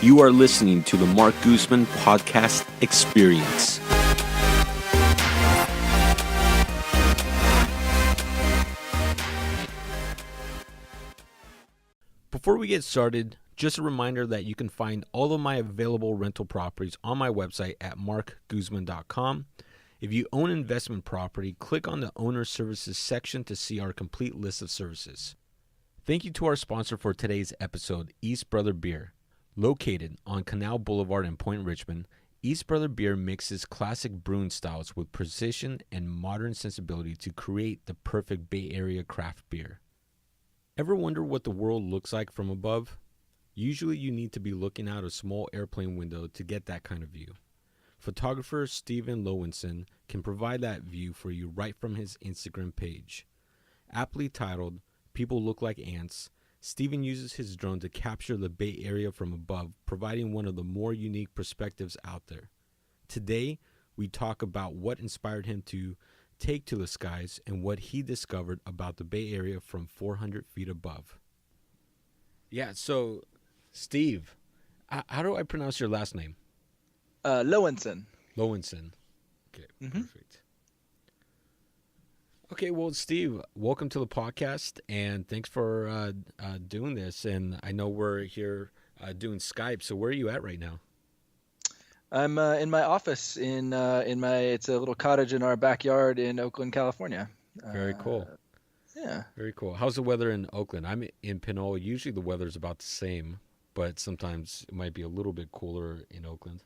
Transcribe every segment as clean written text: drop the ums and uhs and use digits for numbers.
You are listening to the Marc Guzman Podcast Experience. Before we get started, just a reminder that you can find all of my available rental properties on my website at marcguzman.com. If you own investment property, click on the Owner Services section to see our complete list of services. Thank you to our sponsor for today's episode, East Brother Beer. Located on Canal Boulevard in Point Richmond, East Brother Beer mixes classic brewing styles with precision and modern sensibility to create the perfect Bay Area craft beer. Ever wonder what the world looks like from above? Usually you need to be looking out a small airplane window to get that kind of view. Photographer Steven Lowenson can provide that view for you right from his Instagram page. Aptly titled, People Look Like Ants, Steven uses his drone to capture the Bay Area from above, providing one of the more unique perspectives out there. Today, we talk about what inspired him to take to the skies and what he discovered about the Bay Area from 400 feet above. Yeah, so, Steve, how do I pronounce your last name? Lowenson. Lowenson. Okay, Perfect. Okay, well, Steve, welcome to the podcast, and thanks for doing this. And I know we're here doing Skype, so where are you at right now? I'm in my office it's a little cottage in our backyard in Oakland, California. Very cool. Yeah. Very cool. How's the weather in Oakland? I'm in Pinole. Usually the weather's about the same, but sometimes it might be a little bit cooler in Oakland.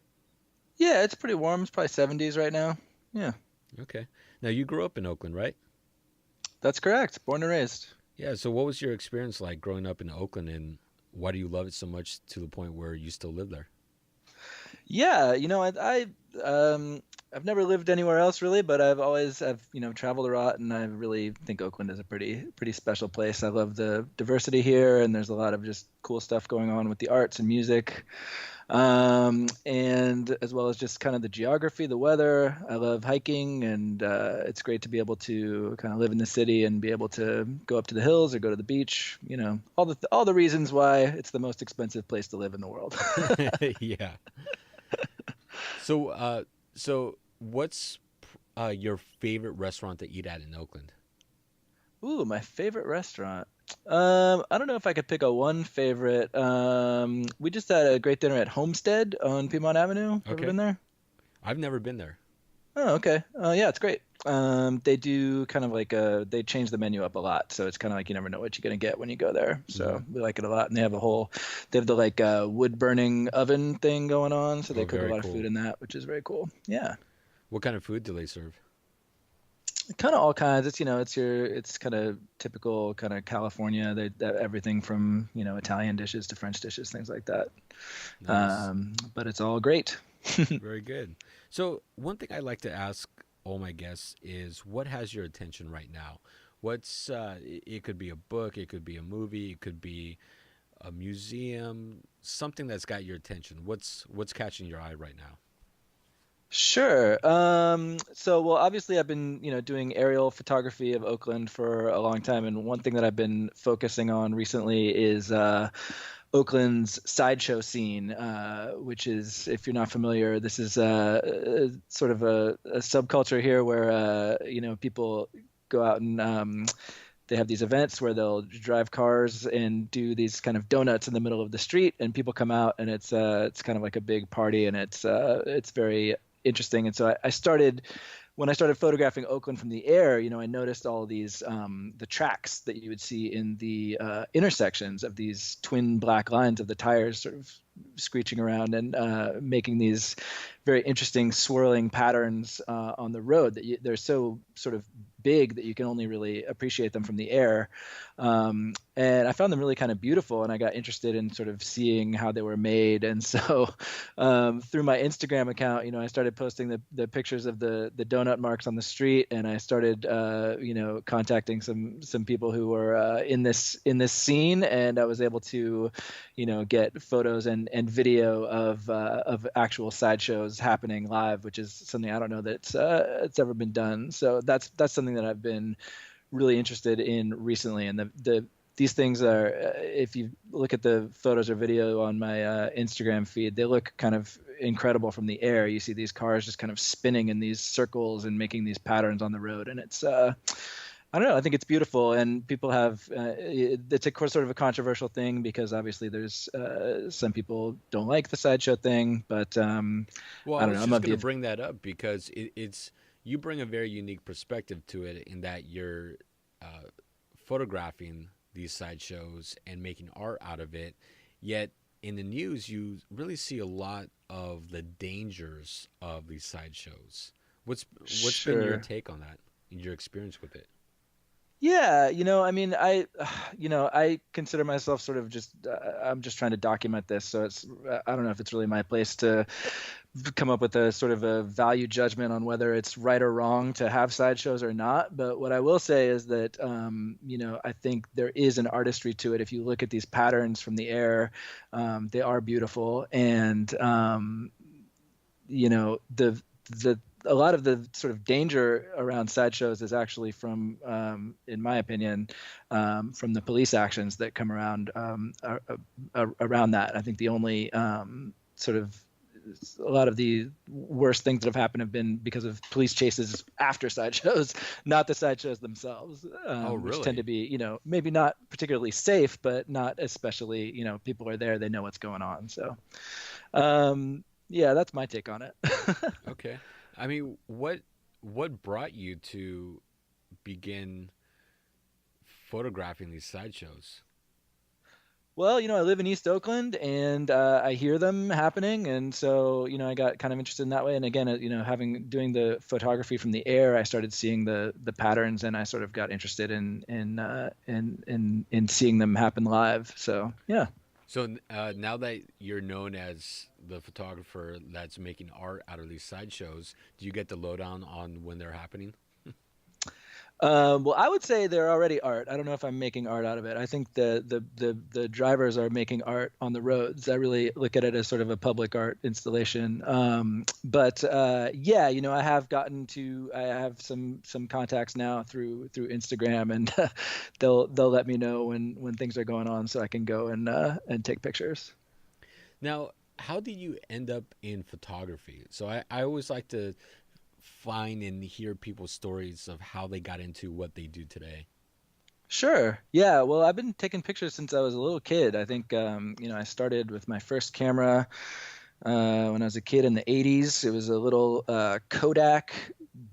Yeah, it's pretty warm. It's probably 70s right now. Yeah. Okay. Now, you grew up in Oakland, right? That's correct. Born and raised. Yeah, so what was your experience like growing up in Oakland, and why do you love it so much to the point where you still live there? Yeah, I've never lived anywhere else really, but I've traveled a lot, and I really think Oakland is a pretty special place. I love the diversity here, and there's a lot of just cool stuff going on with the arts and music. And as well as just kind of the geography, the weather. I love hiking, and it's great to be able to kind of live in the city and be able to go up to the hills or go to the beach. All the reasons why it's the most expensive place to live in the world. Yeah. So what's your favorite restaurant to eat at in Oakland? Ooh, my favorite restaurant. I don't know if I could pick one favorite. We just had a great dinner at Homestead on Piedmont Avenue. Okay. Ever been there? I've never been there. Oh, okay. Yeah, it's great. They do kind of like they change the menu up a lot, so it's kind of like you never know what you're gonna get when you go there. So we like it a lot, and they have the wood burning oven thing going on, so they cook a lot of food in that, which is very cool. Yeah. What kind of food do they serve? Kind of all kinds. It's kind of typical kind of California. They everything from Italian dishes to French dishes, things like that. Nice. But it's all great. Very good. So one thing I like to ask all my guests is, what has your attention right now? What's it could be a book, it could be a movie, it could be a museum, something that's got your attention. What's catching your eye right now? Sure. Well, obviously I've been, doing aerial photography of Oakland for a long time. And one thing that I've been focusing on recently is Oakland's sideshow scene, which is, if you're not familiar, this is sort of a subculture here where, people go out and they have these events where they'll drive cars and do these kind of donuts in the middle of the street, and people come out, and it's kind of like a big party, and it's very interesting. And so when I started photographing Oakland from the air, I noticed all these the tracks that you would see in the intersections of these twin black lines of the tires sort of screeching around and making these very interesting swirling patterns on the road that they're so sort of big that you can only really appreciate them from the air. And I found them really kind of beautiful, and I got interested in sort of seeing how they were made. And so through my Instagram account, I started posting the pictures of the donut marks on the street, and I started contacting some people who were in this scene, and I was able to get photos and video of actual sideshows happening live, which is something I don't know that it's ever been done. So that's something that I've been really interested in recently. And the these things are, if you look at the photos or video on my Instagram feed, they look kind of incredible from the air. You see these cars just kind of spinning in these circles and making these patterns on the road, and it's I don't know. I think it's beautiful, and people have. It's sort of a controversial thing because obviously there's some people don't like the sideshow thing, but Well, I I don't was know. just going to bring that up because it's you bring a very unique perspective to it in that you're photographing these sideshows and making art out of it. Yet in the news, you really see a lot of the dangers of these sideshows. What's been your Sure. take on that? Your experience with it? Yeah, I mean, I consider myself sort of just, I'm just trying to document this. So I don't know if it's really my place to come up with a sort of a value judgment on whether it's right or wrong to have sideshows or not. But what I will say is that, I think there is an artistry to it. If you look at these patterns from the air, they are beautiful. And, the a lot of the sort of danger around sideshows is actually from, in my opinion, from the police actions that come around around that. I think the only sort of a lot of the worst things that have happened have been because of police chases after sideshows, not the sideshows themselves, Oh, which tend to really? be, maybe not particularly safe, but not especially, people are there, they know what's going on. So, yeah, that's my take on it. Okay. I mean, what brought you to begin photographing these sideshows? Well, I live in East Oakland and I hear them happening. And so, I got kind of interested in that way. And again, doing the photography from the air, I started seeing the patterns and I sort of got interested in seeing them happen live. So, yeah. So now that you're known as the photographer that's making art out of these sideshows, do you get the lowdown on when they're happening? Well, I would say they're already art. I don't know if I'm making art out of it. I think the drivers are making art on the roads. I really look at it as sort of a public art installation. But yeah, I have some contacts now through Instagram, and they'll let me know when things are going on, so I can go and take pictures. Now, how did you end up in photography? So I always like to find and hear people's stories of how they got into what they do today. Sure. Yeah. Well, I've been taking pictures since I was a little kid. I think, I started with my first camera when I was a kid in the 80s. It was a little Kodak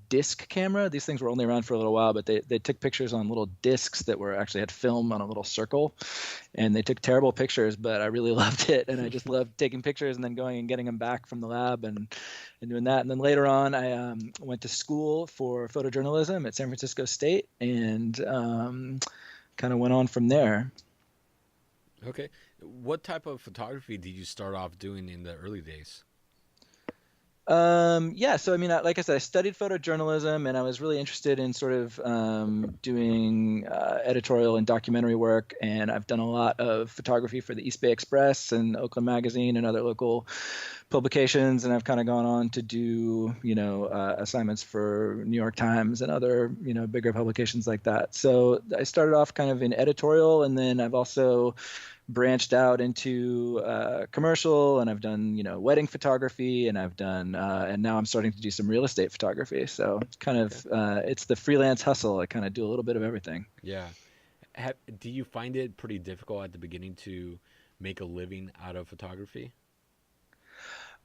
disc camera. These things were only around for a little while, but they took pictures on little discs that were actually had film on a little circle. And they took terrible pictures, but I really loved it. And I just loved taking pictures and then going and getting them back from the lab and doing that. And then later on, I went to school for photojournalism at San Francisco State and kind of went on from there. Okay. What type of photography did you start off doing in the early days? Yeah, so I mean, like I said, I studied photojournalism, and I was really interested in sort of doing editorial and documentary work. And I've done a lot of photography for the East Bay Express and Oakland Magazine and other local publications. And I've kind of gone on to do, assignments for New York Times and other, bigger publications like that. So I started off kind of in editorial, and then I've also branched out into commercial, and I've done wedding photography, and I've done and now I'm starting to do some real estate photography. So it's kind Okay. of it's the freelance hustle. I kind of do a little bit of everything. Yeah. Do you find it pretty difficult at the beginning to make a living out of photography?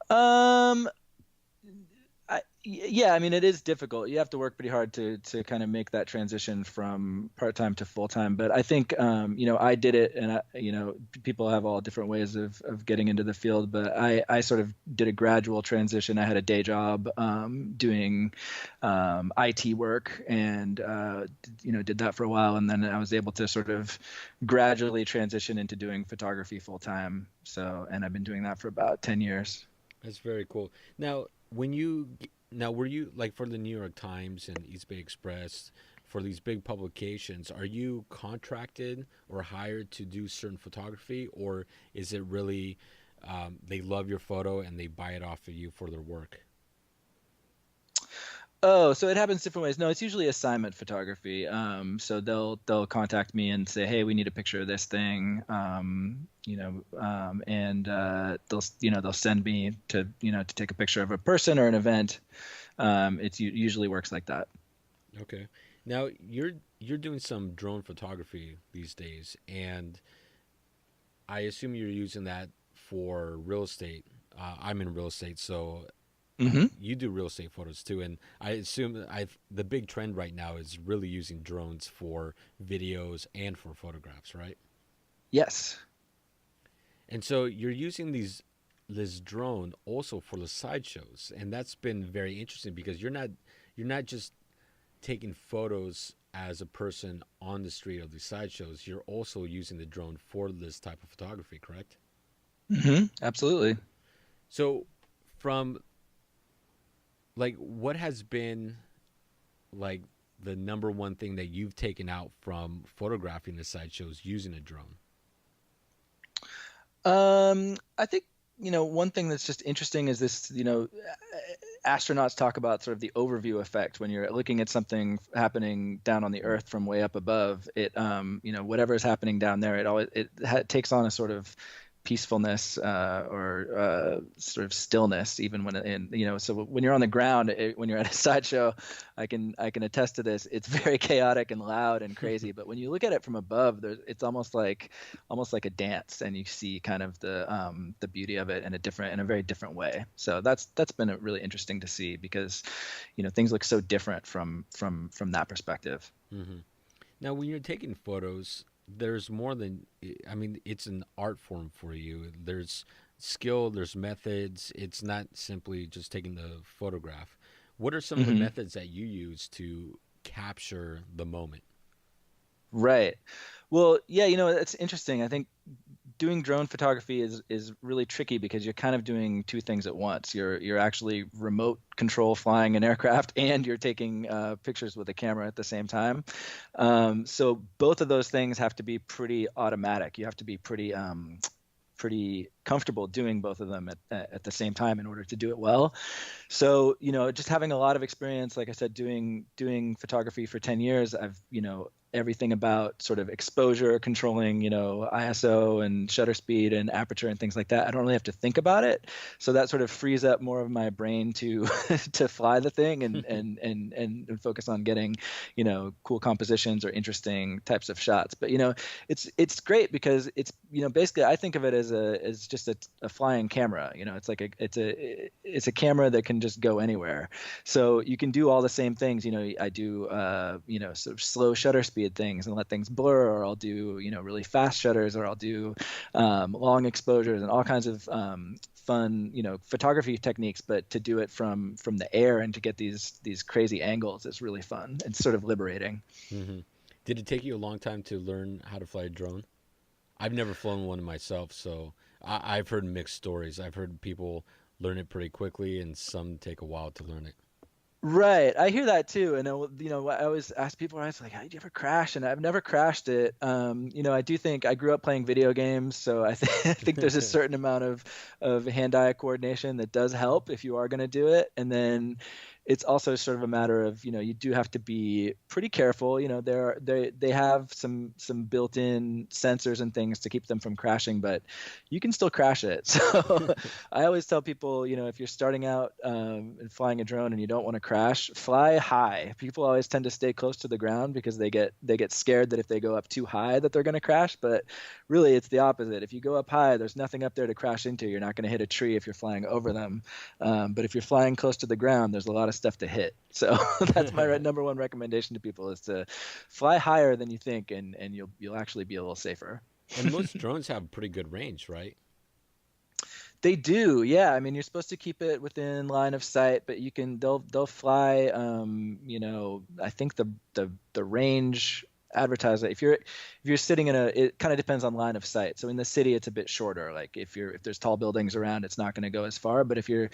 um yeah, I mean, it is difficult. You have to work pretty hard to kind of make that transition from part-time to full-time. But I think, I did it, and people have all different ways of getting into the field. But I sort of did a gradual transition. I had a day job doing IT work, and did that for a while, and then I was able to sort of gradually transition into doing photography full-time. So, and I've been doing that for about 10 years. That's very cool. Now were you like for the New York Times and East Bay Express for these big publications, are you contracted or hired to do certain photography, or is it really they love your photo and they buy it off of you for their work? Oh, so it happens different ways. No, it's usually assignment photography. So they'll contact me and say, "Hey, we need a picture of this thing." And they'll send me to take a picture of a person or an event. It usually works like that. Okay. Now you're doing some drone photography these days, and I assume you're using that for real estate. I'm in real estate, so Hmm. you do real estate photos too, and I assume the big trend right now is really using drones for videos and for photographs, right? Yes. And so you're using this drone also for the sideshows, and that's been very interesting because you're not just taking photos as a person on the street of the sideshows. You're also using the drone for this type of photography, correct? Absolutely. So from like what has been like the number one thing that you've taken out from photographing the sideshows using a drone? I think, one thing that's just interesting is this, astronauts talk about sort of the overview effect when you're looking at something happening down on the Earth from way up above. Whatever is happening down there, it takes on a sort of peacefulness or sort of stillness, even so when you're on the ground, when you're at a sideshow, I can attest to this. It's very chaotic and loud and crazy, but when you look at it from above, it's almost like a dance, and you see kind of the beauty of it in a very different way. So that's been really interesting to see because things look so different from that perspective. Hmm. Now, when you're taking photos, there's more than, I mean, it's an art form for you. There's skill, there's methods. It's not simply just taking the photograph. What are some of the Hmm. methods that you use to capture the moment? Right. Well, yeah, it's interesting. I think doing drone photography is really tricky because you're kind of doing two things at once. You're actually remote control flying an aircraft and you're taking pictures with a camera at the same time. So both of those things have to be pretty automatic. You have to be pretty comfortable doing both of them at the same time in order to do it well. So, just having a lot of experience, like I said, doing photography for 10 years, I've, everything about sort of exposure, controlling, ISO and shutter speed and aperture and things like that. I don't really have to think about it. So that sort of frees up more of my brain to to fly the thing and focus on getting, cool compositions or interesting types of shots. But, it's great because it's, basically I think of it as just a flying camera. It's like it's a camera that can just go anywhere. So you can do all the same things. I do sort of slow shutter speed things and let things blur, or I'll do really fast shutters, or I'll do long exposures and all kinds of fun photography techniques. But to do it from the air and to get these crazy angles is really fun. It's sort of liberating. Hmm. Did it take you a long time to learn how to fly a drone? I've never flown one myself, so I've heard mixed stories. I've heard people learn it pretty quickly, and some take a while to learn it. Right, I hear that too, and I always ask people, I was like, "How did you ever crash?" And I've never crashed it. I do think I grew up playing video games, so I think there's a certain amount of hand-eye coordination that does help if you are going to do it. And then it's also sort of a matter of, you do have to be pretty careful. They have some built-in sensors and things to keep them from crashing, but you can still crash it. So I always tell people, if you're starting out and flying a drone and you don't want to crash, fly high. People always tend to stay close to the ground because they get scared that if they go up too high that they're going to crash. But really, it's the opposite. If you go up high, there's nothing up there to crash into. You're not going to hit a tree if you're flying over them. But if you're flying close to the ground, there's a lot of stuff to hit. So that's my number one recommendation to people is to fly higher than you think, and you'll actually be a little safer. And most drones have pretty good range, right? They do, yeah. I mean, you're supposed to keep it within line of sight, but they'll fly. I think the range advertise it. If you're sitting it kind of depends on line of sight. So in the city, it's a bit shorter. Like if there's tall buildings around, it's not going to go as far. But if you're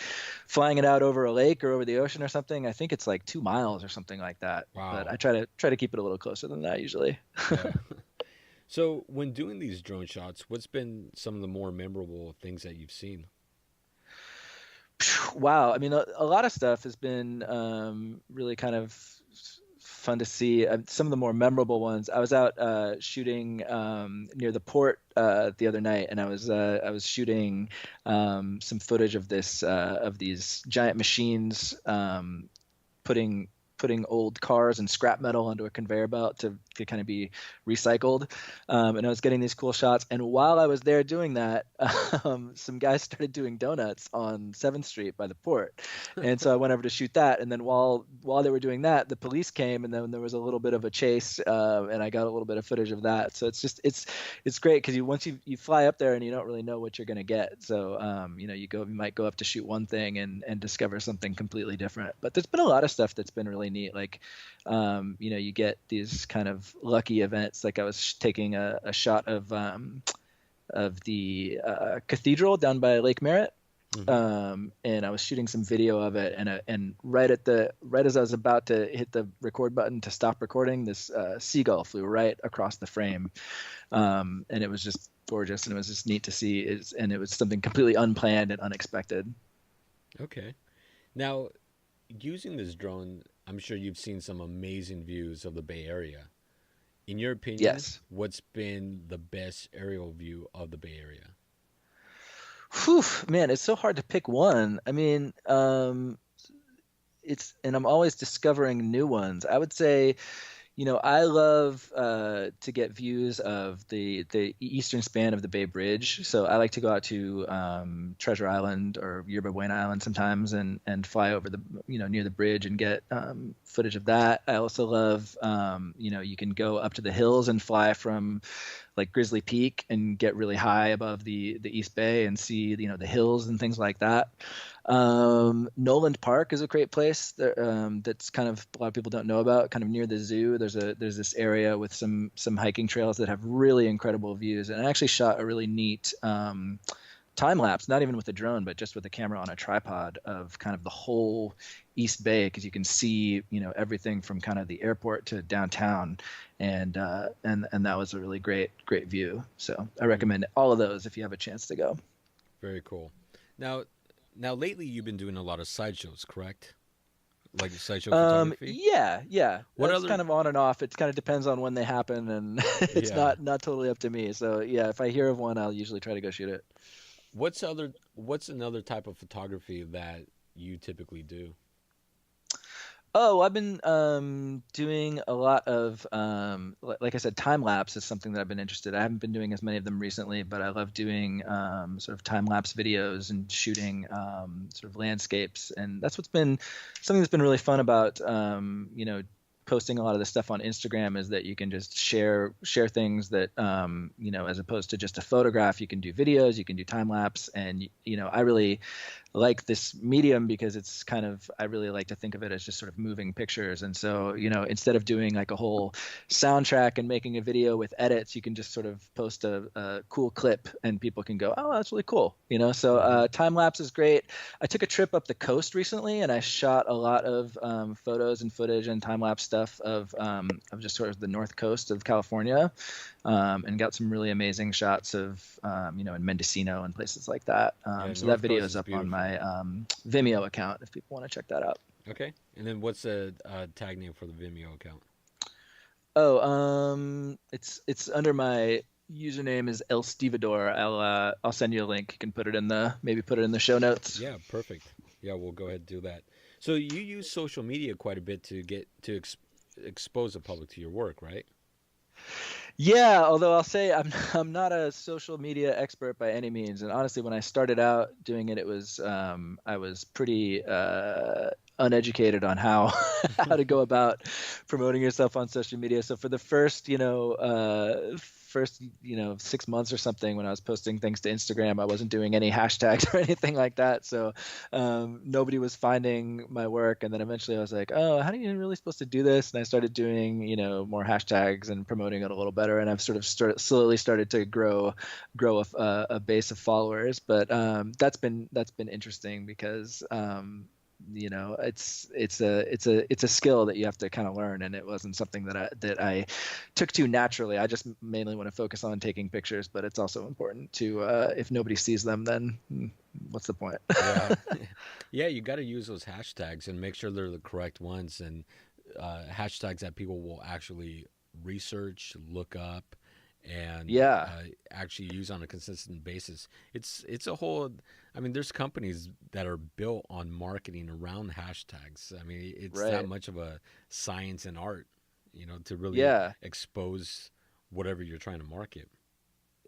flying it out over a lake or over the ocean or something, I think it's like 2 miles or something like that. But Wow. I try to keep it a little closer than that usually. Yeah. So when doing these drone shots, what's been some of the more memorable things that you've seen? Wow. I mean, a lot of stuff has been really kind of fun to see. Some of the more memorable ones. I was out shooting near the port the other night, and I was shooting some footage of these giant machines putting putting old cars and scrap metal onto a conveyor belt to kind of be recycled. And I was getting these cool shots. And while I was there doing that, some guys started doing donuts on 7th Street by the port. And so I went over to shoot that. And then while they were doing that, the police came, and then there was a little bit of a chase, and I got a little bit of footage of that. So it's great because once you fly up there and you don't really know what you're going to get. So you might go up to shoot one thing and discover something completely different. But there's been a lot of stuff that's been really neat. Like you get these kind of lucky events. Like I was taking a shot of the cathedral down by Lake Merritt. And I was shooting some video of it, and right as I was about to hit the record button to stop recording, this seagull flew right across the frame, and it was just gorgeous, and it was just neat to see. And it was something completely unplanned and unexpected. Okay, now using this drone, I'm sure you've seen some amazing views of the Bay Area. In your opinion, Yes. What's been the best aerial view of the Bay Area? Whew, man, it's so hard to pick one. I mean, and I'm always discovering new ones. I would say, I love to get views of the eastern span of the Bay Bridge. So I like to go out to Treasure Island or Yerba Buena Island sometimes, and fly over the near the bridge and get footage of that. I also love you can go up to the hills and fly from like Grizzly Peak and get really high above the East Bay and see the hills and things like that. Noland Park is a great place that's kind of a lot of people don't know about, kind of near the zoo. There's this area with some hiking trails that have really incredible views. And I actually shot a really neat time lapse, not even with a drone, but just with a camera on a tripod of kind of the whole East Bay, because you can see everything from kind of the airport to downtown, and that was a really great view. So I recommend all of those if you have a chance to go. Very cool. Now lately you've been doing a lot of sideshows, correct? Like sideshow photography? Yeah. What That's other kind of on and off. It kind of depends on when they happen, and it's Yeah. not totally up to me. So yeah, if I hear of one, I'll usually try to go shoot it. What's another type of photography that you typically do? Oh, I've been doing a lot of, like I said, time lapse is something that I've been interested in. I haven't been doing as many of them recently, but I love doing sort of time lapse videos and shooting sort of landscapes, and that's something that's been really fun about posting a lot of this stuff on Instagram, is that you can just share things that as opposed to just a photograph, you can do videos, you can do time lapse, and I really like this medium because it's kind of, I really like to think of it as just sort of moving pictures. And so, instead of doing like a whole soundtrack and making a video with edits, you can just sort of post a cool clip and people can go, oh, that's really cool. So time lapse is great. I took a trip up the coast recently and I shot a lot of photos and footage and time lapse stuff of just sort of the north coast of California, and got some really amazing shots of, in Mendocino and places like that. So that video is up on my Vimeo account if people want to check that out. Okay. And then what's a tag name for the Vimeo account? Oh, it's under my username is El Stevedore. I'll send you a link. You can put it in the show notes. Yeah, perfect. Yeah, we'll go ahead and do that. So you use social media quite a bit to get to expose the public to your work, right? Yeah, although I'll say I'm not a social media expert by any means, and honestly, when I started out doing it, I was pretty uneducated on how how to go about promoting yourself on social media. So for the first 6 months or something, when I was posting things to Instagram, I wasn't doing any hashtags or anything like that. So nobody was finding my work. And then eventually I was like, oh, how do you really supposed to do this? And I started doing, more hashtags and promoting it a little better. And I've sort of slowly started to grow a base of followers. But that's been interesting because it's a skill that you have to kind of learn, and it wasn't something that I took to naturally. I just mainly want to focus on taking pictures, but it's also important to if nobody sees them, then what's the point? Yeah. Yeah, you got to use those hashtags and make sure they're the correct ones, and hashtags that people will actually research, look up, and Yeah, actually use on a consistent basis. It's a whole. I mean, there's companies that are built on marketing around hashtags. I mean, it's that right. much of a science and art, to really Yeah. expose whatever you're trying to market.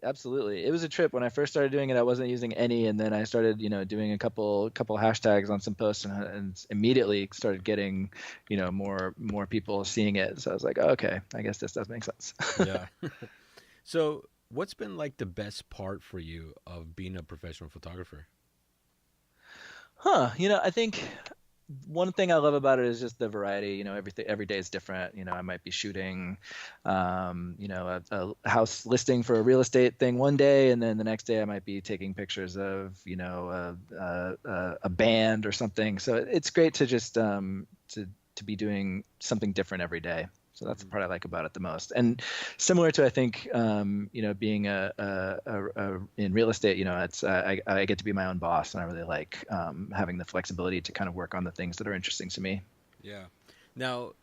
Absolutely. It was a trip. When I first started doing it, I wasn't using any, and then I started, doing a couple hashtags on some posts, and immediately started getting, more people seeing it. So I was like, oh, okay, I guess this does make sense. Yeah. So, what's been like the best part for you of being a professional photographer? Huh. I think one thing I love about it is just the variety. Every day is different. I might be shooting, a house listing for a real estate thing one day, and then the next day I might be taking pictures of, a band or something. So it's great to just to be doing something different every day. So that's the Mhm. part I like about it the most. And similar to, I think, being in real estate, I get to be my own boss, and I really like having the flexibility to kind of work on the things that are interesting to me. Yeah. Now,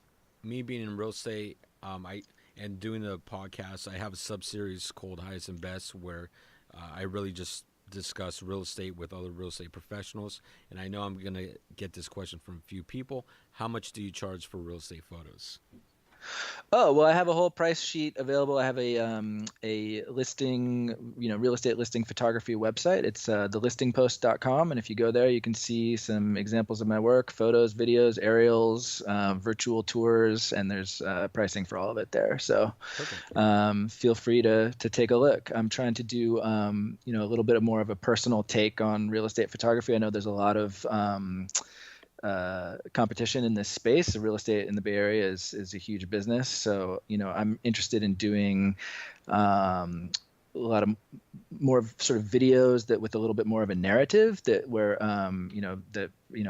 me being in real estate, I and doing the podcast, I have a sub series called Highest and Best where I really just discuss real estate with other real estate professionals. And I know I'm gonna get this question from a few people. How much do you charge for real estate photos? Oh, well, I have a whole price sheet available. I have a listing, real estate listing photography website. It's thelistingpost.com, and if you go there, you can see some examples of my work, photos, videos, aerials, virtual tours, and there's pricing for all of it there. So Perfect. feel free to take a look. I'm trying to do a little bit more of a personal take on real estate photography. I know there's a lot of competition in this space. The real estate in the Bay Area is a huge business. So, I'm interested in doing a lot of more of sort of videos that with a little bit more of a narrative that where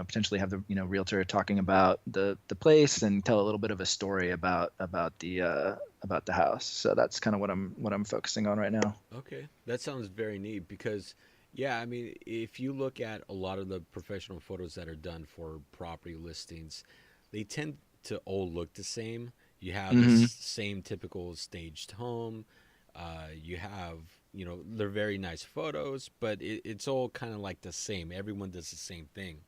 potentially have the realtor talking about the place and tell a little bit of a story about the house. So that's kind of what I'm focusing on right now. Okay, that sounds very neat because, yeah, I mean, if you look at a lot of the professional photos that are done for property listings, they tend to all look the same. You have the Hmm. same typical staged home. You have, they're very nice photos, but it's all kind of like the same. Everyone does the same thing.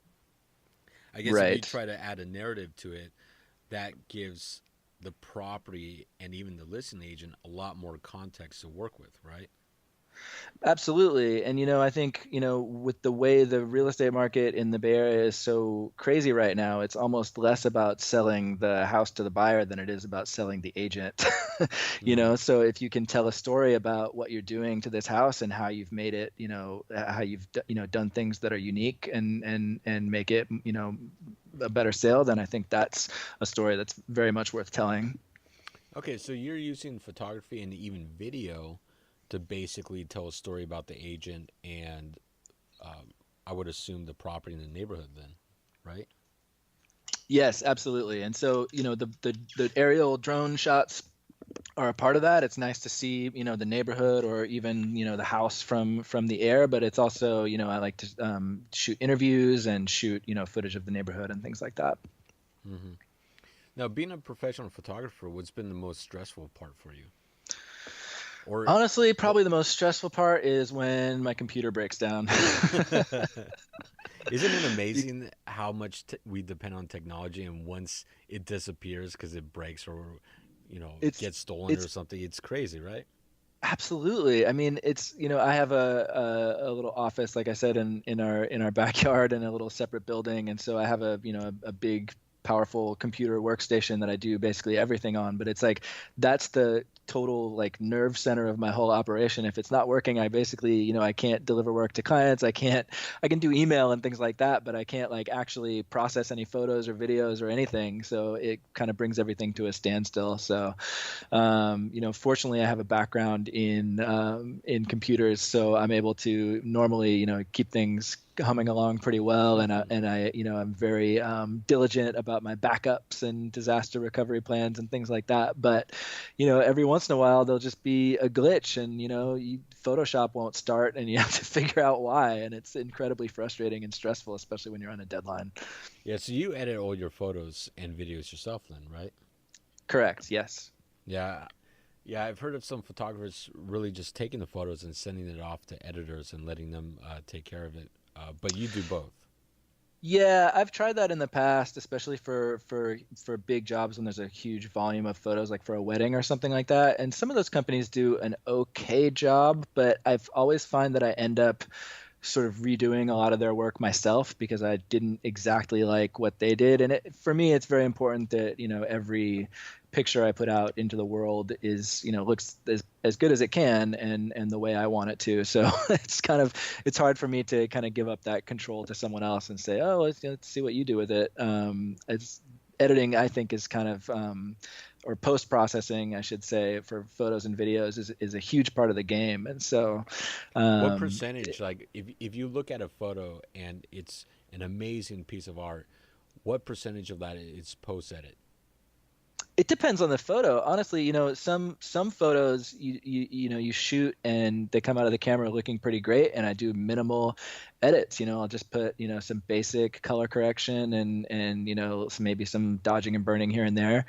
I guess if you Right. try to add a narrative to it, that gives the property and even the listing agent a lot more context to work with, right? Absolutely. And I think, with the way the real estate market in the Bay Area is so crazy right now, it's almost less about selling the house to the buyer than it is about selling the agent. Hmm. So if you can tell a story about what you're doing to this house and how you've made it, how you've done things that are unique and make it, a better sale, then I think that's a story that's very much worth telling. Okay, so you're using photography and even video to basically tell a story about the agent and I would assume the property in the neighborhood then, right? Yes, absolutely. And so, the aerial drone shots are a part of that. It's nice to see, the neighborhood or even, the house from the air, but it's also, I like to shoot interviews and shoot, footage of the neighborhood and things like that. Hmm. Now, being a professional photographer, what's been the most stressful part for you? Or, Honestly, or probably the most stressful part is when my computer breaks down. isn't it amazing how much we depend on technology and once it disappears because it breaks or, It's gets stolen or it's something, it's crazy, right? absolutely. I mean, it's I have a little office, like I said, in our backyard in a little separate building, and so I have a big, powerful computer workstation that I do basically everything on. But it's like that's the total like nerve center of my whole operation. If it's not working, I basically I can't deliver work to clients. I can do email and things like that, but I can't like actually process any photos or videos or anything. So it kind of brings everything to a standstill. So fortunately, I have a background in computers, so I'm able to normally, keep things humming along pretty well, and I I'm very diligent about my backups and disaster recovery plans and things like that. But every once in a while there'll just be a glitch, and Photoshop won't start, and you have to figure out why, and it's incredibly frustrating and stressful, especially when you're on a deadline. Yeah, so you edit all your photos and videos yourself then, right? Correct. Yes. Yeah. Yeah, I've heard of some photographers really just taking the photos and sending it off to editors and letting them take care of it. But you do both. Yeah, I've tried that in the past, especially for big jobs when there's a huge volume of photos, like for a wedding or something like that. And some of those companies do an okay job, but I've always find that I end up sort of redoing a lot of their work myself because I didn't exactly like what they did. And for me, it's very important that every picture I put out into the world is looks as good as it can and the way I want it to. So it's hard for me to kind of give up that control to someone else and say, oh, let's see what you do with it. It's editing, I think, is kind of or post processing, I should say, for photos and videos is a huge part of the game. And so what percentage, like if you look at a photo and it's an amazing piece of art, what percentage of that is post edit? It depends on the photo. Honestly, some photos you shoot and they come out of the camera looking pretty great, and I do minimal edits. I'll just put some basic color correction and maybe some dodging and burning here and there,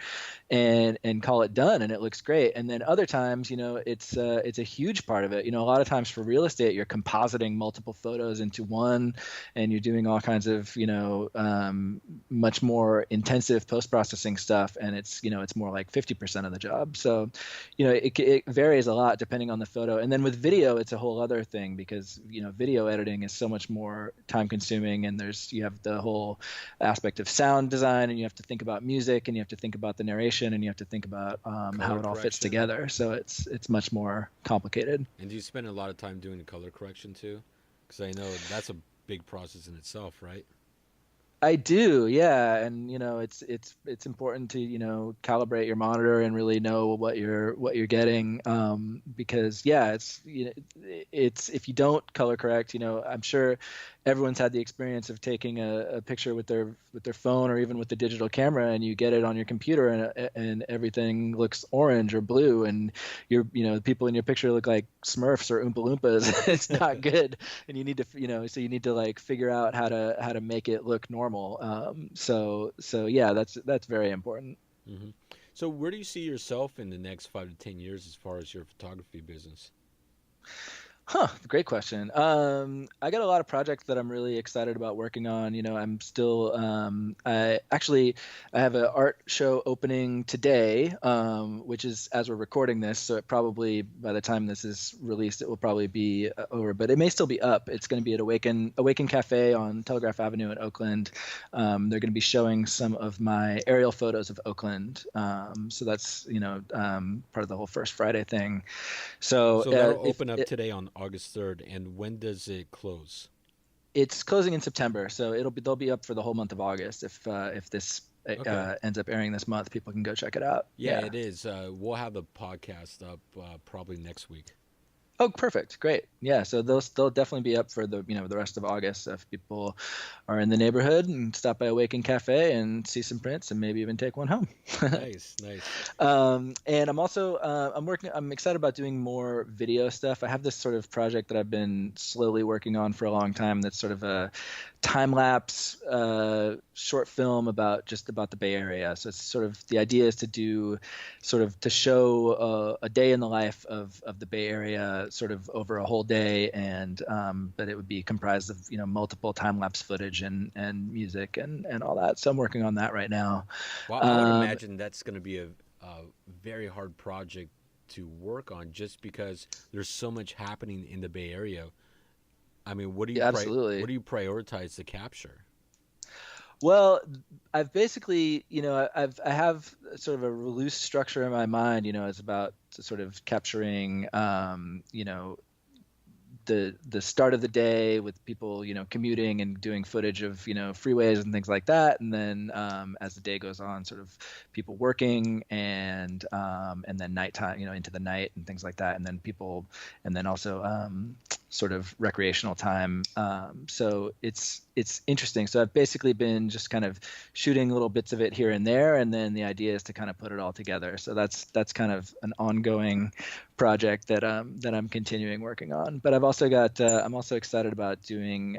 and call it done, and it looks great. And then other times, it's a huge part of it. A lot of times for real estate, you're compositing multiple photos into one, and you're doing all kinds of much more intensive post processing stuff, and it's more like 50% of the job. So, it varies a lot depending on the photo. And then with video, it's a whole other thing because, video editing is so much more time consuming, and you have the whole aspect of sound design, and you have to think about music, and you have to think about the narration, and you have to think about how it all fits together. So it's much more complicated. And do you spend a lot of time doing the color correction too? Because I know that's a big process in itself, right? I do, yeah, and it's important to calibrate your monitor and really know what you're getting, because it's if you don't color correct, I'm sure everyone's had the experience of taking a picture with their phone or even with the digital camera, and you get it on your computer and everything looks orange or blue, and the people in your picture look like Smurfs or Oompa Loompas. It's not good, and you need to so you need to like figure out how to make it look normal. So yeah, that's very important. Mm-hmm. So where do you see yourself in the next 5 to 10 years as far as your photography business? Great question. I got a lot of projects that I'm really excited about working on. I'm still, I have an art show opening today, which is as we're recording this. So it probably, by the time this is released, it will probably be over, but it may still be up. It's going to be at Awaken Cafe on Telegraph Avenue in Oakland. They're going to be showing some of my aerial photos of Oakland. So that's, part of the whole First Friday thing. So that'll open up today on August 3rd, and when does it close? It's closing in September, so they'll be up for the whole month of August. If this ends up airing this month, people can go check it out. Yeah, it is. We'll have the podcast up probably next week. Oh, perfect. Great. Yeah. So they'll definitely be up for the rest of August. So if people are in the neighborhood and stop by Awaken Cafe and see some prints and maybe even take one home. Nice. And I'm also I'm excited about doing more video stuff. I have this sort of project that I've been slowly working on for a long time. That's sort of a time-lapse short film about the Bay Area. So it's sort of, the idea is to show a day in the life of the Bay Area sort of over a whole day, and but it would be comprised of multiple time-lapse footage and music and all that. So I'm working on that right now. Well, I would imagine that's going to be a very hard project to work on, just because there's so much happening in the Bay Area. I mean, what do you prioritize to capture? Well, I've basically, I have sort of a loose structure in my mind. It's about sort of capturing, the start of the day with people, commuting and doing footage of, freeways and things like that. And then as the day goes on, sort of people working and then nighttime, into the night and things like that. And then also sort of recreational time. So it's interesting. So I've basically been just kind of shooting little bits of it here and there. And then the idea is to kind of put it all together. So that's kind of an ongoing project that I'm continuing working on. But I've also got I'm also excited about doing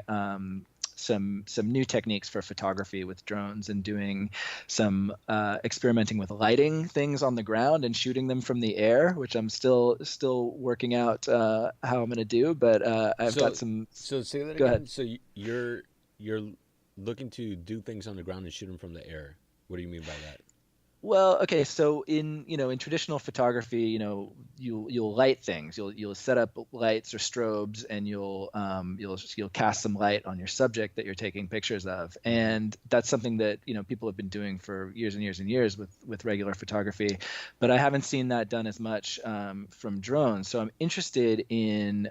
some new techniques for photography with drones and doing some experimenting with lighting things on the ground and shooting them from the air, which I'm still working out how I'm going to do. But I've got some. So say that Go again. ahead. So you're looking to do things on the ground and shoot them from the air. What do you mean by that? Well, okay, so in traditional photography, you'll light things. You'll set up lights or strobes, and you'll cast some light on your subject that you're taking pictures of. And that's something that people have been doing for years and years and years with regular photography, but I haven't seen that done as much from drones. So I'm interested in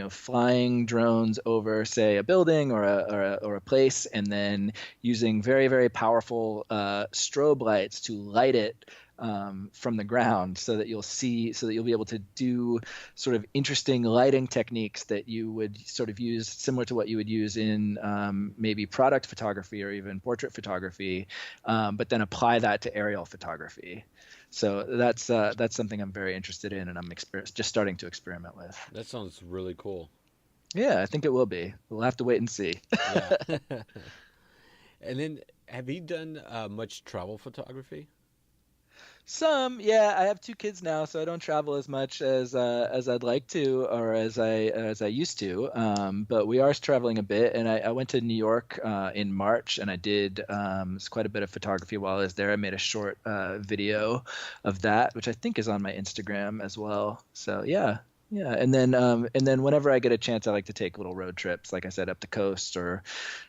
flying drones over, say, a building or a place, and then using very, very powerful strobe lights to light it from the ground, so that you'll be able to do sort of interesting lighting techniques that you would sort of use similar to what you would use in maybe product photography or even portrait photography, but then apply that to aerial photography. So that's something I'm very interested in, and I'm just starting to experiment with. That sounds really cool. Yeah, I think it will be. We'll have to wait and see. Yeah. And then, have you done much travel photography? Some, yeah. I have two kids now, so I don't travel as much as I'd like to, or as I used to. But we are traveling a bit, and I went to New York in March, and I did quite a bit of photography while I was there. I made a short video of that, which I think is on my Instagram as well. So yeah. Yeah, and then whenever I get a chance, I like to take little road trips, like I said, up the coast or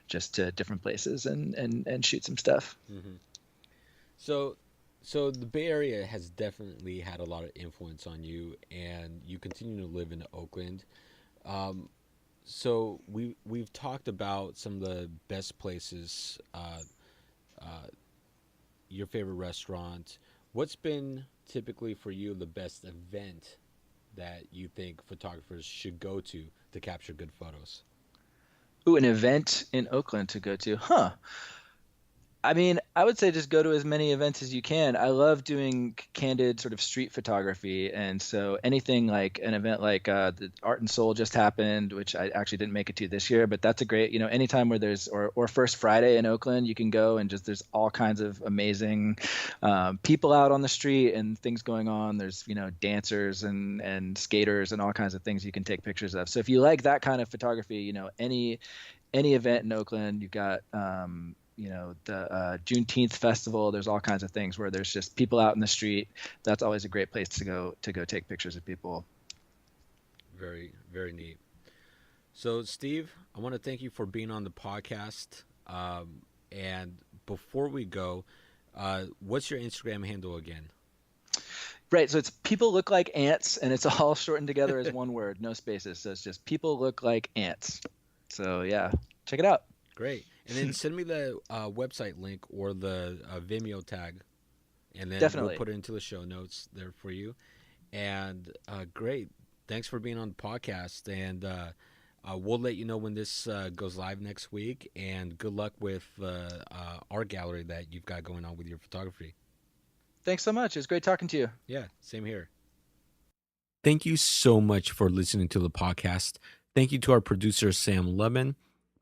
just to different places and shoot some stuff. Mm-hmm. So the Bay Area has definitely had a lot of influence on you, and you continue to live in Oakland. So we've talked about some of the best places, your favorite restaurant. What's been typically for you the best event that you think photographers should go to capture good photos? Ooh, an event in Oakland to go to, huh? I mean, I would say just go to as many events as you can. I love doing candid sort of street photography. And so anything like an event like the Art and Soul just happened, which I actually didn't make it to this year, but that's a great, anytime where there's, or First Friday in Oakland, you can go and just, there's all kinds of amazing people out on the street and things going on. There's, dancers and skaters and all kinds of things you can take pictures of. So if you like that kind of photography, any event in Oakland, you've got, the Juneteenth festival. There's all kinds of things where there's just people out in the street. That's always a great place to go take pictures of people. Very, very neat. So, Steve, I want to thank you for being on the podcast. And before we go, what's your Instagram handle again? Right. So it's People Look Like Ants, and it's all shortened together as one word, no spaces. So it's just People Look Like Ants. So yeah, check it out. Great. And then send me the website link or the Vimeo tag, and then Definitely. We'll put it into the show notes there for you. And great. Thanks for being on the podcast. And we'll let you know when this goes live next week. And good luck with art gallery that you've got going on with your photography. Thanks so much. It was great talking to you. Yeah, same here. Thank you so much for listening to the podcast. Thank you to our producer, Sam Lubman.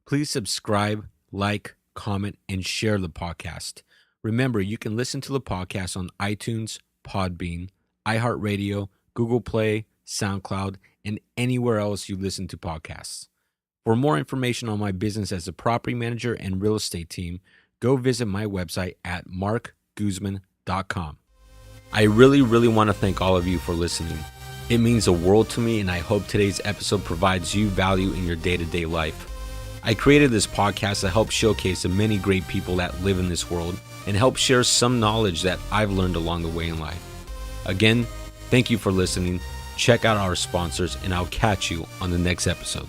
Please subscribe, like, comment, and share the podcast. Remember, you can listen to the podcast on iTunes, Podbean, iHeartRadio, Google Play, SoundCloud, and anywhere else you listen to podcasts. For more information on my business as a property manager and real estate team, go visit my website at marcguzman.com. I really want to thank all of you for listening. It means the world to me, and I hope today's episode provides you value in your day-to-day life. I created this podcast to help showcase the many great people that live in this world and help share some knowledge that I've learned along the way in life. Again, thank you for listening. check out our sponsors, and I'll catch you on the next episode.